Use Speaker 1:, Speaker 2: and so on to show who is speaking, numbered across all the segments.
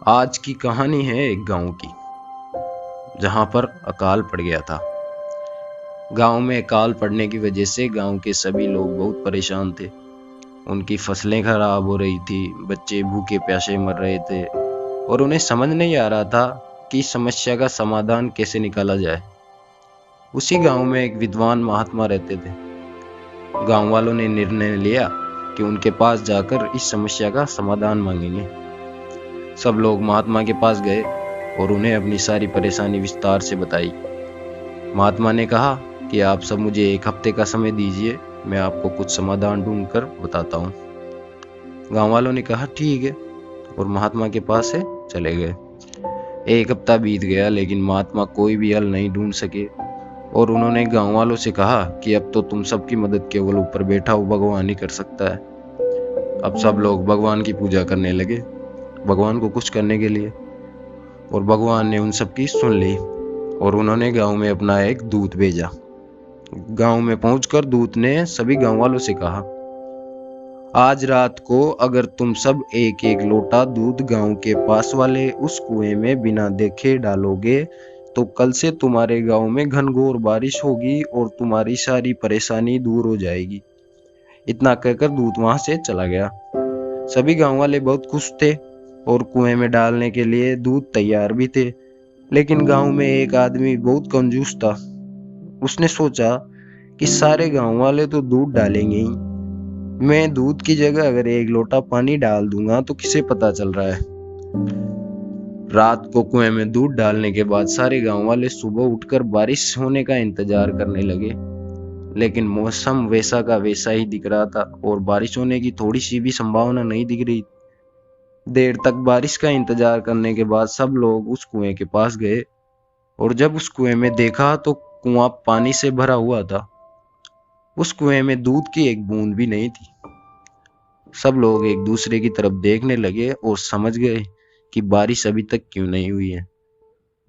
Speaker 1: आज की कहानी है एक गांव की, जहां पर अकाल पड़ गया था। गांव में अकाल पड़ने की वजह से गांव के सभी लोग बहुत परेशान थे। उनकी फसलें खराब हो रही थी, बच्चे भूखे प्यासे मर रहे थे और उन्हें समझ नहीं आ रहा था कि इस समस्या का समाधान कैसे निकाला जाए। उसी गांव में एक विद्वान महात्मा रहते थे। गांव वालों ने निर्णय लिया कि उनके पास जाकर इस समस्या का समाधान मांगेंगे। सब लोग महात्मा के पास गए और उन्हें अपनी सारी परेशानी विस्तार से बताई। महात्मा ने कहा कि आप सब मुझे एक हफ्ते का समय दीजिए, मैं आपको कुछ समाधान ढूंढकर बताता हूँ। गांव वालों ने कहा ठीक है और महात्मा के पास से चले गए। एक हफ्ता बीत गया लेकिन महात्मा कोई भी हल नहीं ढूंढ सके और उन्होंने गांव वालों से कहा कि अब तो तुम सबकी मदद केवल ऊपर बैठा हुआ भगवान ही कर सकता है। अब सब लोग भगवान की पूजा करने लगे, भगवान को कुछ करने के लिए, और भगवान ने उन सबकी सुन ली और उन्होंने गांव में अपना एक दूत भेजा। गांव में पहुंचकर दूत ने सभी गांव वालों से कहा, आज रात को अगर तुम सब एक एक लोटा दूध गांव के पास वाले उस कुएं में बिना देखे डालोगे तो कल से तुम्हारे गांव में घनघोर बारिश होगी और तुम्हारी सारी परेशानी दूर हो जाएगी। इतना कहकर दूत वहां से चला गया। सभी गांव वाले बहुत खुश थे और कुएं में डालने के लिए दूध तैयार भी थे। लेकिन गांव में एक आदमी बहुत कंजूस था। उसने सोचा कि सारे गांव वाले तो दूध डालेंगे ही, मैं दूध की जगह अगर एक लोटा पानी डाल दूंगा तो किसे पता चल रहा है। रात को कुएं में दूध डालने के बाद सारे गांव वाले सुबह उठकर बारिश होने का इंतजार करने लगे। लेकिन मौसम वैसा का वैसा ही दिख रहा था और बारिश होने की थोड़ी सी भी संभावना नहीं दिख रही। देर तक बारिश का इंतजार करने के बाद सब लोग उस कुएं के पास गए और जब उस कुएं में देखा तो कुआं पानी से भरा हुआ था। उस कुएं में दूध की एक बूंद भी नहीं थी। सब लोग एक दूसरे की तरफ देखने लगे और समझ गए कि बारिश अभी तक क्यों नहीं हुई है,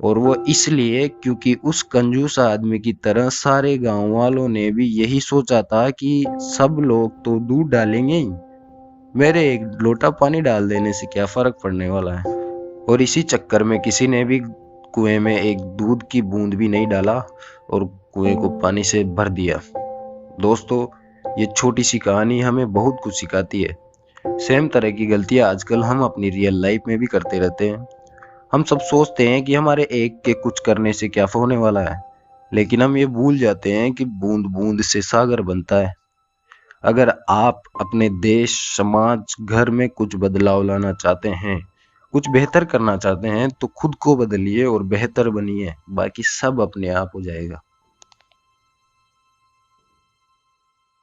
Speaker 1: और वो इसलिए क्योंकि उस कंजूस आदमी की तरह सारे गांव वालों ने भी यही सोचा था कि सब लोग तो दूध डालेंगे ही, मेरे एक लोटा पानी डाल देने से क्या फर्क पड़ने वाला है। और इसी चक्कर में किसी ने भी कुएं में एक दूध की बूंद भी नहीं डाला और कुएं को पानी से भर दिया। दोस्तों, ये छोटी सी कहानी हमें बहुत कुछ सिखाती है। सेम तरह की गलतियां आजकल हम अपनी रियल लाइफ में भी करते रहते हैं। हम सब सोचते हैं कि हमारे एक के कुछ करने से क्या होने वाला है, लेकिन हम ये भूल जाते हैं कि बूंद बूंद से सागर बनता है। अगर आप अपने देश, समाज, घर में कुछ बदलाव लाना चाहते हैं, कुछ बेहतर करना चाहते हैं तो खुद को बदलिए और बेहतर बनिए, बाकी सब अपने आप हो जाएगा।